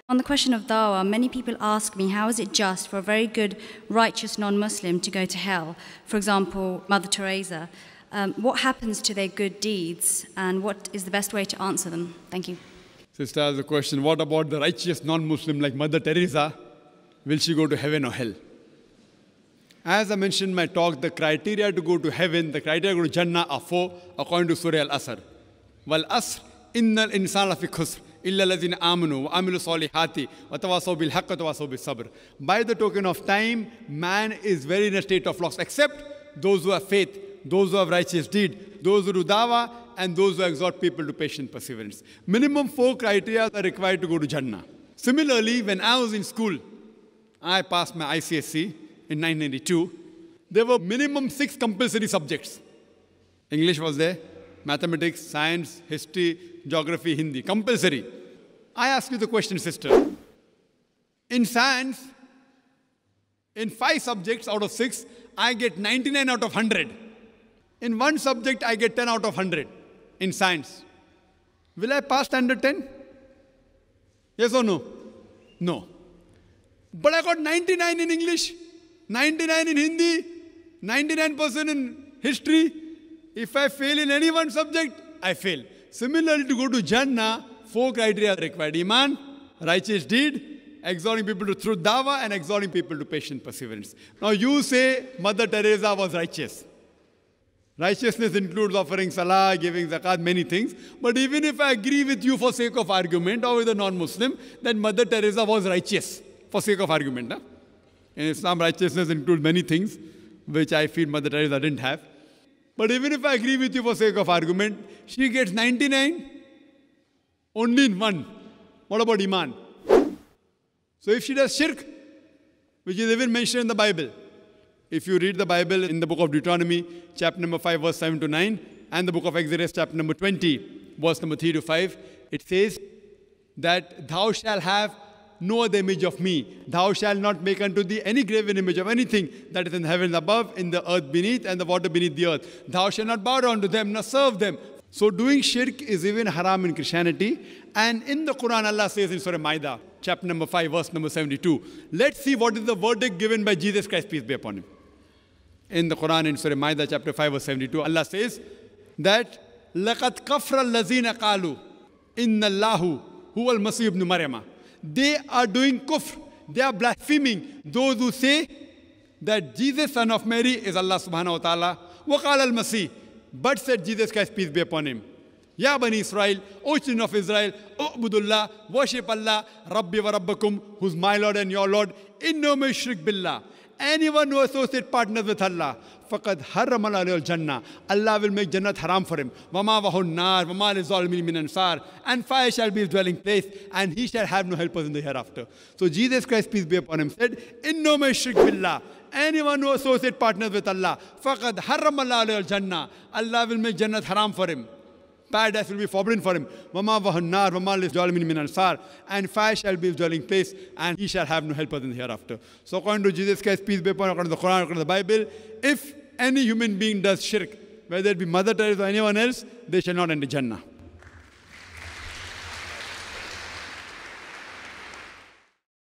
On the question of Dawah, many people ask me, how is it just for a very good, righteous non-Muslim to go to hell? For example, Mother Teresa. What happens to their good deeds, and what is the best way to answer them? Thank you. Sister has a question, what about the righteous non-Muslim like Mother Teresa? Will she go to heaven or hell? As I mentioned in my talk, the criteria to go to heaven, the criteria to go to Jannah are 4 according to Surah Al-Asr. Wal-Asr, innal insana lafi khusr, illa allazina amanu wa amilu salihati wa tawasaw bil haqq wa tawasaw bis sabr. By the token of time, man is very in a state of loss, except those who have faith, those who have righteous deed, those who do dawah, and those who exhort people to patient perseverance. Minimum 4 criteria are required to go to Jannah. Similarly, when I was in school, I passed my ICSE in 1992. There were minimum 6 compulsory subjects. English was there, mathematics, science, history, geography, Hindi, compulsory. I ask you the question, sister. In science, in 5 subjects out of 6, I get 99 out of 100. In 1 subject, I get 10 out of 100 in science. Will I pass standard 10? Yes or no? No. But I got 99 in English, 99 in Hindi, 99% in history. If I fail in any one subject, I fail. Similarly, to go to Jannah, 4 criteria are required. Iman, righteous deed, exhorting people to truth dawah, and exhorting people to patient perseverance. Now you say Mother Teresa was righteous. Righteousness includes offering salah, giving zakat, many things. But even if I agree with you for sake of argument, or with a non-Muslim, then Mother Teresa was righteous for sake of argument. Huh? In Islam, righteousness includes many things, which I feel Mother Teresa didn't have. But even if I agree with you for sake of argument, she gets 99 only in 1. What about Iman? So if she does shirk, which is even mentioned in the Bible, if you read the Bible in the book of Deuteronomy, chapter number 5, verse 7 to 9, and the book of Exodus, chapter number 20, verse number 3 to 5, it says that thou shalt have no other image of me. Thou shalt not make unto thee any graven image of anything that is in heaven above, in the earth beneath, and the water beneath the earth. Thou shalt not bow down to them, nor serve them. So doing shirk is even haram in Christianity. And in the Quran, Allah says in Surah Maida, chapter number 5, verse number 72. Let's see what is the verdict given by Jesus Christ, peace be upon him. In the Quran, in Surah Maida, chapter 5, verse 72, Allah says that لَقَدْ كَفْرَ الَّذِينَ قَالُوا إِنَّ اللَّهُ هُوَ الْمَسِيحُ ابْنُ مَرْيَمَ. They are doing kufr. They are blaspheming. Those who say that Jesus, son of Mary, is Allah subhanahu wa ta'ala. وَقَالَ الْمَسِيحُ. But said Jesus Christ, peace be upon him, Ya Bani Israel, O children of Israel, U'budullah, worship Allah, Rabbi wa Rabbakum, who's my Lord and your Lord, inno may shirk billah. Anyone who associates partners with Allah, faqad harrama alayhi Jannah. Allah will make Jannah haram for him. Wama wahun nar, wama lizalimin min ansar. And fire shall be his dwelling place, and he shall have no helpers in the hereafter. So Jesus Christ, peace be upon him, said, inno may shirk billah. Anyone who associates partners with Allah, faqad harrama alayhi Jannah. Allah will make Jannah haram for him. Paradise will be forbidden for him. Wama wahun nar, wama lizalimin min ansar. And fire shall be his dwelling place, and he shall have no helpers in the hereafter. So according to Jesus Christ, peace be upon him, according to the Quran, according to the Bible, if any human being does shirk, whether it be Mother Teresa or anyone else, they shall not enter Jannah.